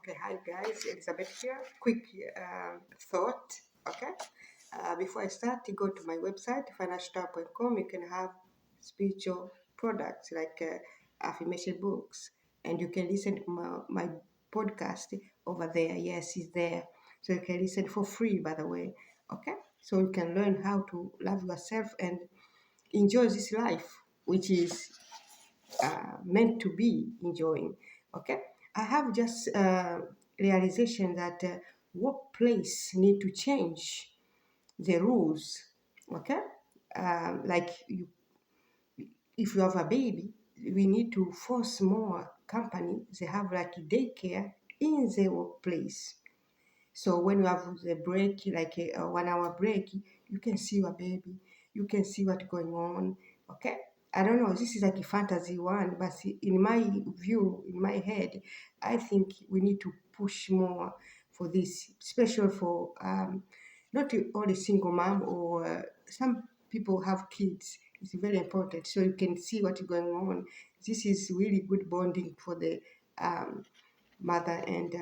Okay, hi guys, Elizabeth here. Quick thought, okay? Before I start, you go to my website, financialstar.com. You can have spiritual products like affirmation books, and you can listen to my podcast over there. Yes, it's there. So you can listen for free, by the way, okay? So you can learn how to love yourself and enjoy this life, which is meant to be enjoying. Okay, I have just realization that workplace need to change the rules. Okay, like if you have a baby, we need to force more company. They have like daycare in the workplace. So when you have the break, like a 1 hour break, you can see your baby, you can see what's going on. Okay, I don't know. This is like a fantasy one, but in my view, in my head, I think we need to push more for this, especially for not only single mom or some people have kids. It's very important, so you can see what's going on. This is really good bonding for the um, mother and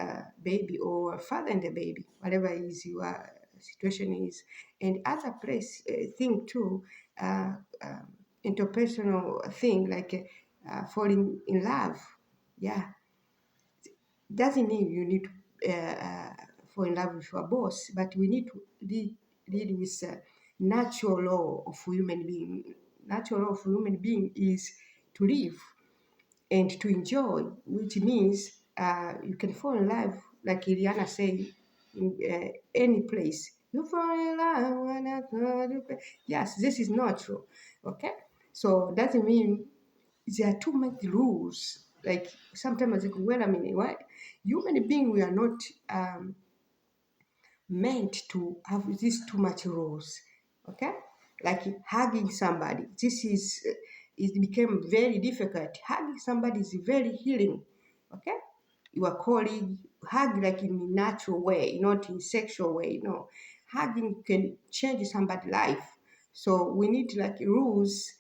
baby, or father and the baby, whatever is your situation is. And other place thing too, uh, um, interpersonal thing like falling in love. Yeah, doesn't mean you need to fall in love with your boss, but we need to lead with natural law of human being. Natural law of human being is to live and to enjoy, which means you can fall in love, like Iriana said, in any place. You fall in love when I call you. Yes, this is not true. Okay, so doesn't mean there are too many rules. Like sometimes I think, well, I mean, why human being we are not meant to have these too much rules. Okay, like hugging somebody. This is it became very difficult. Hugging somebody is very healing. Okay, your colleague hug like in a natural way, not in sexual way. No, hugging can change somebody's life. So we need like rules.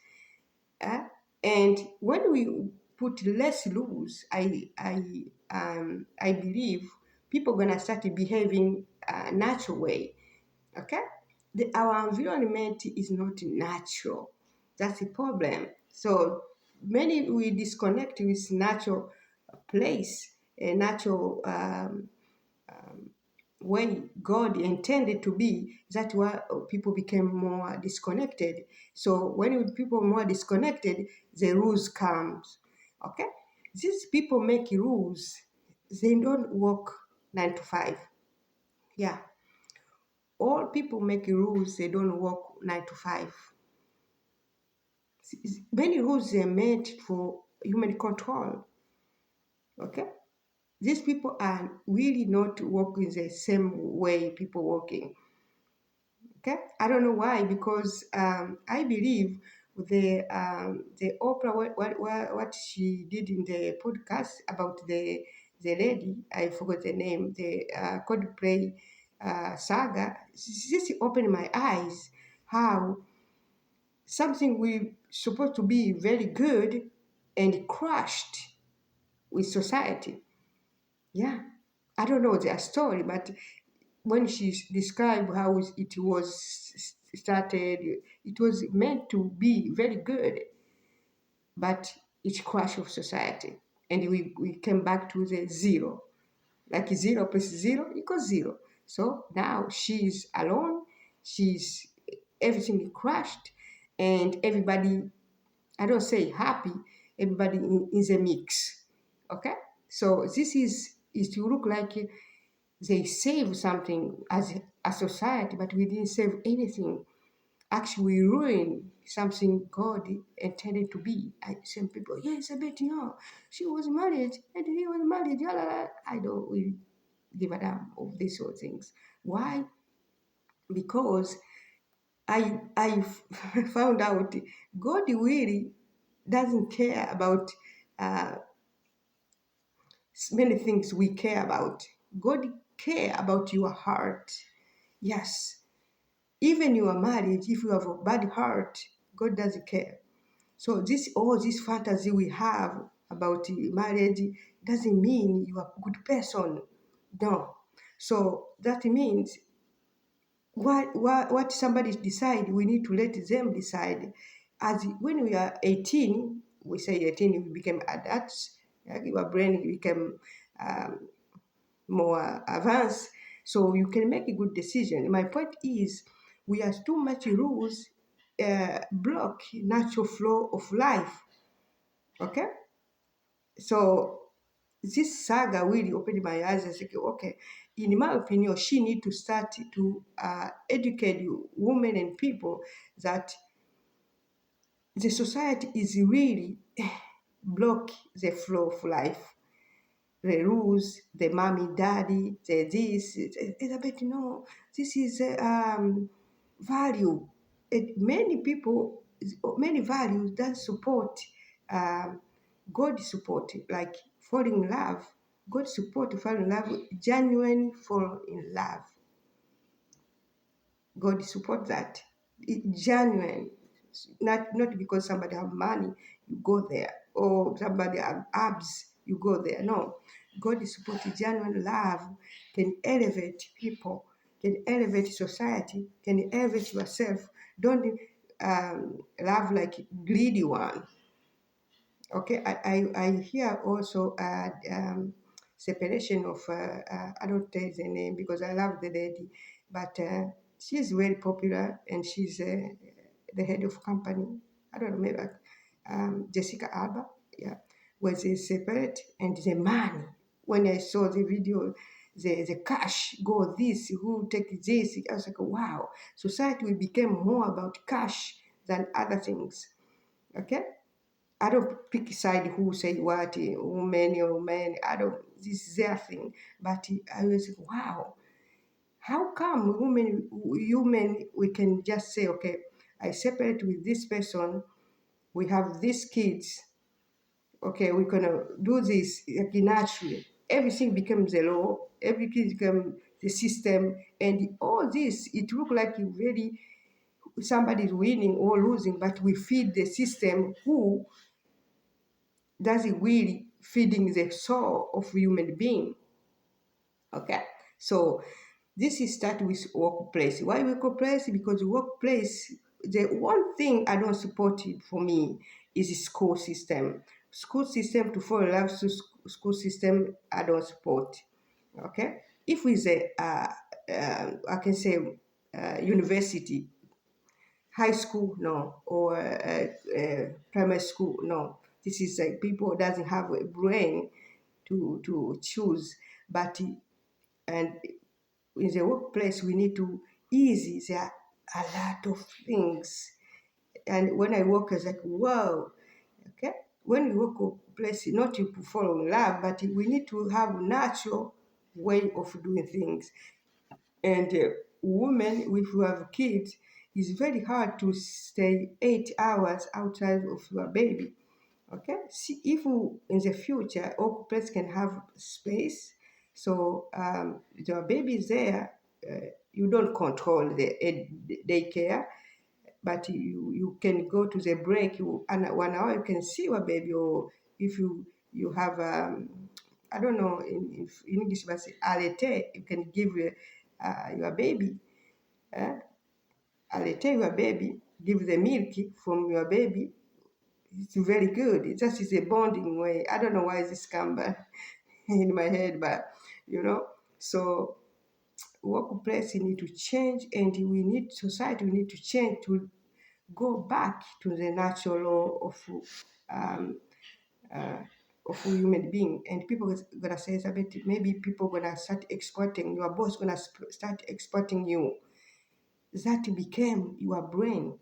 Uh, and when we put less rules, I believe people gonna start behaving natural way. Okay, our environment is not natural. That's the problem. So many we disconnect with natural place, a natural way God intended to be. That's why people became more disconnected. So when people are more disconnected, the rules comes. Okay, these people make rules. They don't work 9 to 5. Yeah, all people make rules. They don't work 9 to 5. Many rules are meant for human control. Okay, these people are really not working the same way people working. Okay, I don't know why, because I believe the Oprah what she did in the podcast about the lady, I forgot the name, the Coldplay saga. This opened my eyes how something we supposed to be very good and crushed with society. Yeah, I don't know their story, but when she described how it was started, it was meant to be very good, but it's crash of society. And we came back to the zero, like 0 plus 0 equals 0. So now she's alone, she's everything crashed, and everybody, I don't say happy, everybody in the mix. Okay? So this is to look like they save something as a society, but we didn't save anything. Actually, we ruined something God intended to be. Some people, yes, I bet you know, she was married and he was married. Yala. I don't really give a damn of these sort of things. Why? Because I found out God really doesn't care about uh, many things we care about. God care about your heart. Yes, even your marriage, if you have a bad heart, God doesn't care. So all this fantasy we have about marriage, doesn't mean you are a good person. No. So that means what somebody decide, we need to let them decide. As when we are 18, we say 18, we become adults, your brain become um, more advanced, so you can make a good decision. My point is, we have too much rules block natural flow of life. Okay, so this saga really opened my eyes. I said, okay, in my opinion, she need to start to educate women and people that the society is really block the flow of life. The rules, the mommy, daddy, the this, it's a bit, no, this is value. Many people, many values that support um, God support, like falling in love. God support fall in love, genuine fall in love. God support that. Genuine. Not because somebody have money, you go there, or somebody have abs, you go there. No. God is supporting genuine love, can elevate people, can elevate society, can elevate yourself. Don't love like greedy one. Okay, I hear also separation of, I don't tell the name because I love the lady, but she's very popular and she's the head of company. I don't know, maybe Jessica Alba, yeah, was a separate and the money. When I saw the video, the cash go this, who take this, I was like, wow, society will become more about cash than other things. Okay, I don't pick side who say what, women or men. I don't. This is their thing. But I was like, wow, how come women, human, we can just say, okay, I separate with this person. We have these kids. Okay, we're gonna do this like naturally. Everything becomes a law. Everything becomes the system, and all this. It look like you really somebody's winning or losing, but we feed the system who doesn't really feeding the soul of human being. Okay, so this is start with workplace. Why workplace? Because workplace, the one thing I don't support it for me is the school system. School system to follow love school system I don't support. Okay, if it's a I can say university, high school, no, or primary school, no. This is like people doesn't have a brain to choose, but and in the workplace we need to easy. There are a lot of things, and when I work, it's like wow, okay. When we work workplace, not to follow love, but we need to have natural way of doing things. And women, if you have kids, it's very hard to stay 8 hours outside of your baby. Okay, see if you, in the future, all place can have space, so your baby is there. You don't control the daycare, but you can go to the break. And 1 hour you can see your baby, or if you have I don't know in English, but alete, you can give your baby. Uh, alete your baby, give the milk from your baby. It's very good. It just is a bonding way. I don't know why this come back in my head, but you know. So workplace need to change, and we need society. We need to change to go back to the natural law um, uh, of human being. And people gonna say something. Maybe people gonna start exploiting. Your boss gonna start exploiting you. That became your brain.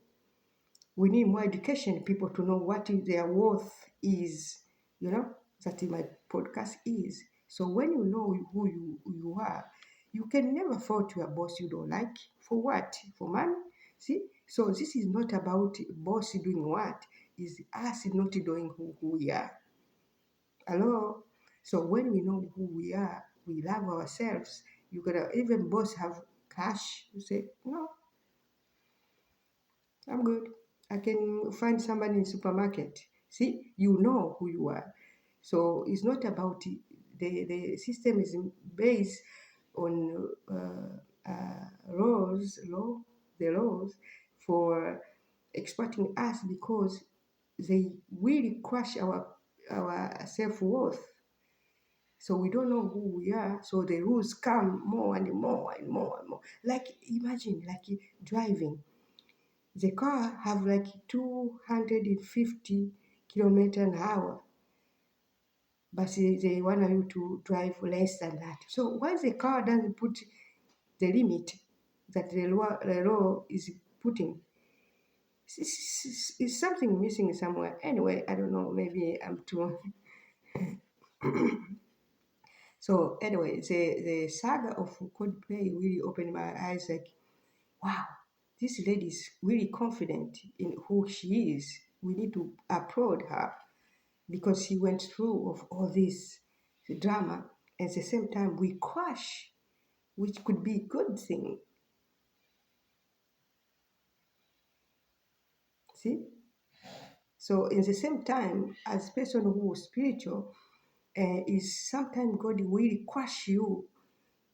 We need more education, people to know what their worth is, you know, that my podcast is. So when you know who you are, you can never fault your boss you don't like. For what? For money? See? So this is not about boss doing what, is us not doing who we are. Hello? So when we know who we are, we love ourselves. You gotta, even boss have cash, you say, no, I'm good. I can find somebody in supermarket. See, you know who you are. So it's not about the system is based on the laws for exploiting us because they really crush our self worth. So we don't know who we are. So the rules come more and more and more and more. Like imagine like driving. The car have like 250 kilometer an hour, but they want you to drive less than that. So why the car doesn't put the limit that the law is putting? It's something missing somewhere. Anyway, I don't know. Maybe I'm too. So anyway, the saga of Coldplay really opened my eyes. Like, wow, this lady is really confident in who she is. We need to applaud her because she went through of all this drama. At the same time, we crush, which could be a good thing. See? So in the same time, as person who is spiritual, is sometimes God will crush you.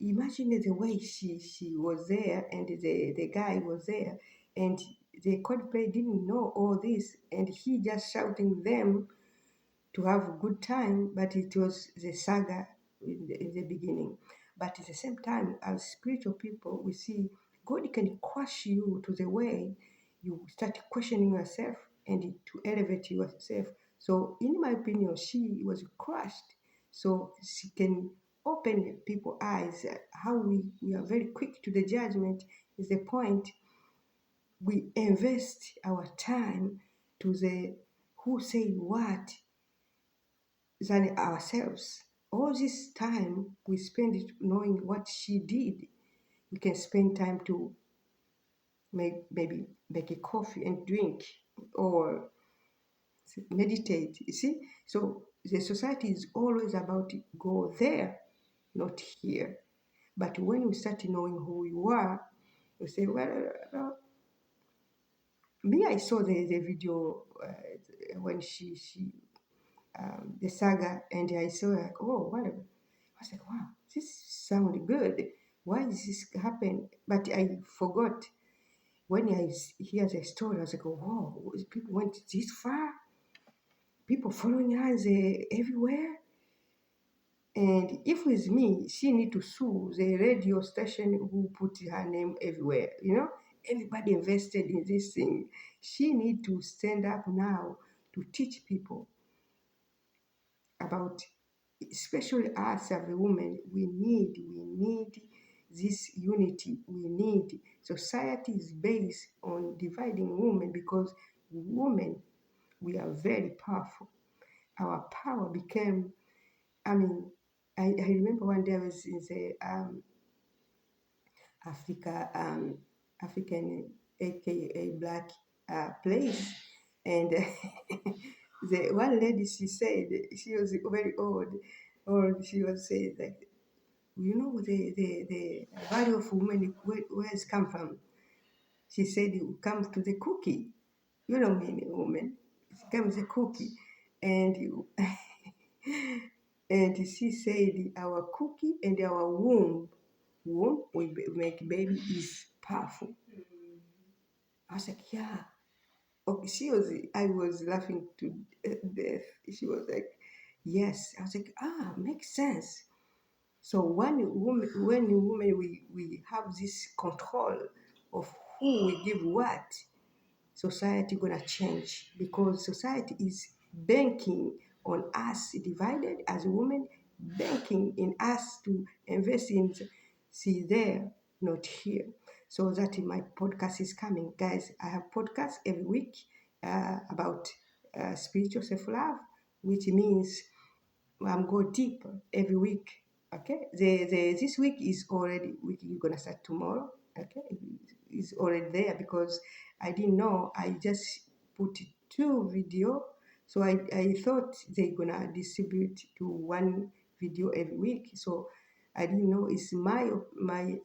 Imagine the way she was there and the guy was there and the Coldplay didn't know all this and he just shouting them to have a good time, but it was the saga in the beginning. But at the same time, as spiritual people, we see God can crush you to the way you start questioning yourself and to elevate yourself. So, in my opinion, she was crushed. So she can open people's eyes. How we are very quick to the judgment is the point. We invest our time to the who say what than ourselves. All this time we spend it knowing what she did. We can spend time to maybe make a coffee and drink or meditate. You see? So the society is always about go there, not here. But when we start knowing who you are, we say, well, me, I saw the video when she the saga, and I saw like, oh, what? I was like, wow, this sounds good. Why does this happen? But I forgot when I hear the story. I was like, oh, wow, people went this far. People following us everywhere. And if it's me, she need to sue the radio station who put her name everywhere. Everybody invested in this thing. She need to stand up now to teach people about, especially us as a woman. We need this unity. We need society is based on dividing women because women, we are very powerful. Our power became, I mean, I remember one day I was in the Africa, African, aka black place, and the one lady, she said, she was very old, or she was saying that, the value of women, where it's come from. She said it comes to the cookie. You know, mean woman, it comes a cookie, and and she said our cookie and our womb we make baby is powerful. I was like, yeah. Okay, I was laughing to death. She was like, yes. I was like, makes sense. So when women we have this control of who we give what, society gonna change because society is banking on us divided as women, banking in us to invest in see there, not here. So that my podcast is coming, guys. I have podcasts every week about spiritual self-love, which means I'm go deeper every week. Okay, the this week is already week. You're gonna start tomorrow. Okay, it's already there because I didn't know. I just put two video, so I thought they're gonna distribute to one video every week. So I didn't know it's my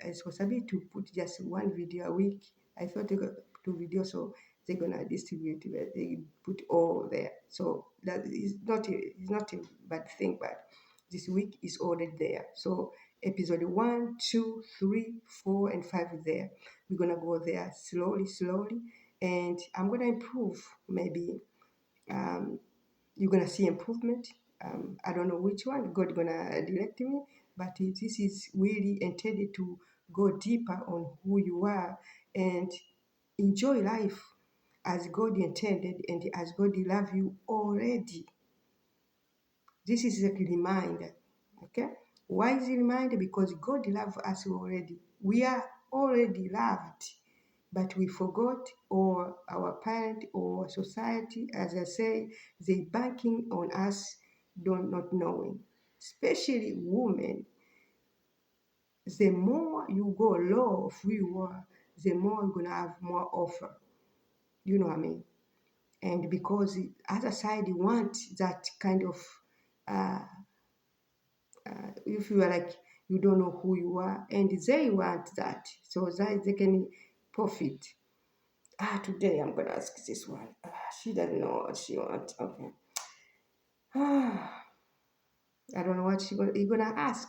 responsibility to put just one video a week. I thought they got two videos, so they're gonna distribute it. They put all there. So that is not a bad thing, but this week is already there. So episode 1, 2, 3, 4, and 5 is there. We're gonna go there slowly, and I'm gonna improve. Maybe um, you're gonna see improvement. I don't know which one God gonna direct me, but this is really intended to go deeper on who you are and enjoy life as God intended and as God love you already. This is a reminder. Okay? Why is it a reminder? Because God loves us already. We are already loved, but we forgot, or our parent or society, as I say, they banking on us not knowing. Especially women. The more you go low of who you are, the more you're gonna have more offer. You know what I mean? And because the other side want that kind of uh, if you are like you don't know who you are, and they want that, so that they can profit. Today I'm gonna ask this one. She doesn't know what she wants. Okay. I don't know what you're gonna ask.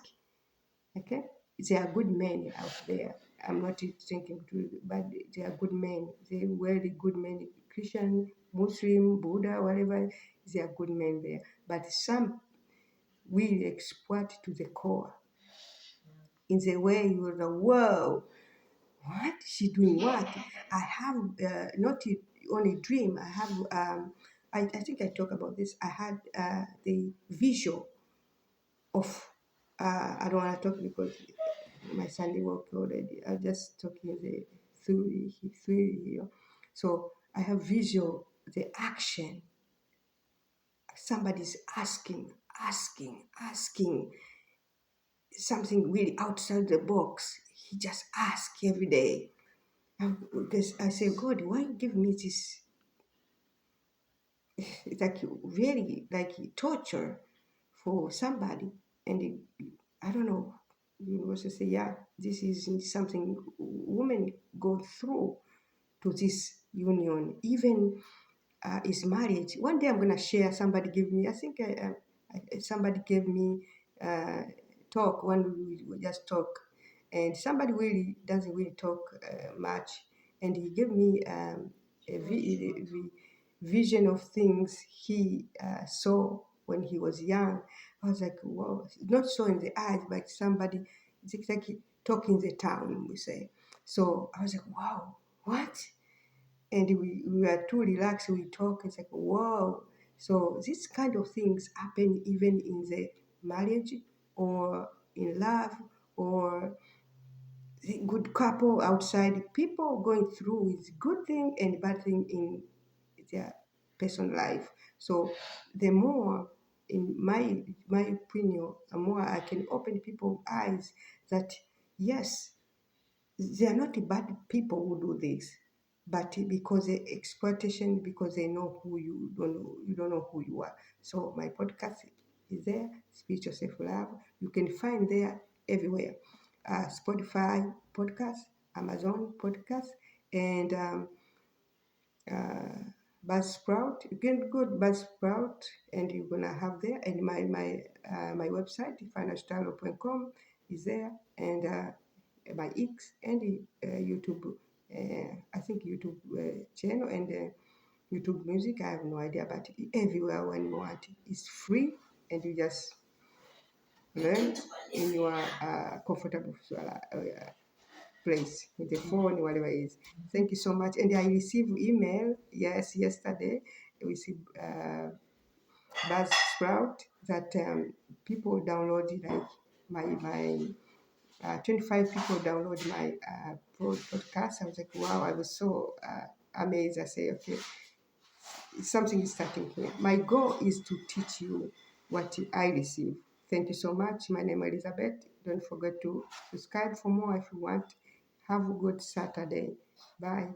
Okay, there are good men out there. I'm not thinking to, but they are good men. They really good men, Christian, Muslim, Buddha, whatever. There are good men there, but some will exploit to the core in the way you're the whoa, what she doing what? I have not only dream. I have I think I talk about this. I had the visual of I don't want to talk because my Sunday work already. I'm just talking the theory here. So I have visual the action. Somebody's asking something really outside the box. He just asks every day. Because I say, God, why you give me this? It's like really like torture for somebody, and I don't know. You also say, yeah, this is something women go through to this union, even is marriage. One day I'm gonna share. Somebody gave me. I think somebody gave me talk when we just talk, and somebody really doesn't really talk much, and he gave me vision of things he saw when he was young. I was like, wow, not so in the eyes, but somebody, it's like talking the town, we say. So I was like, wow, what? And we are too relaxed, we talk, it's like, wow. So these kind of things happen even in the marriage or in love or the good couple outside. People going through with good thing and bad thing in their personal life. So the more, in my opinion, the more I can open people's eyes that yes, they are not bad people who do this, but because they exploitation, because they know who you don't know who you are. So my podcast is there, Spiritual Self Love. You can find there everywhere, Spotify podcast, Amazon podcast, and uh, Buzzsprout. You can go to Buzzsprout and you're gonna have there. And my website, financialstyle.com, is there, and my X and YouTube. I think YouTube channel and YouTube music. I have no idea, but everywhere when you want, it's free, and you just learn in your comfortable place with the phone, whatever it is. Thank you so much. And I received email, yes, yesterday. I received Buzzsprout that people downloaded, like my 25 people download my podcast. I was like, wow, I was so amazed. I say, okay, something is starting here. My goal is to teach you what I receive. Thank you so much. My name is Elizabeth. Don't forget to subscribe for more if you want. Have a good Saturday. Bye.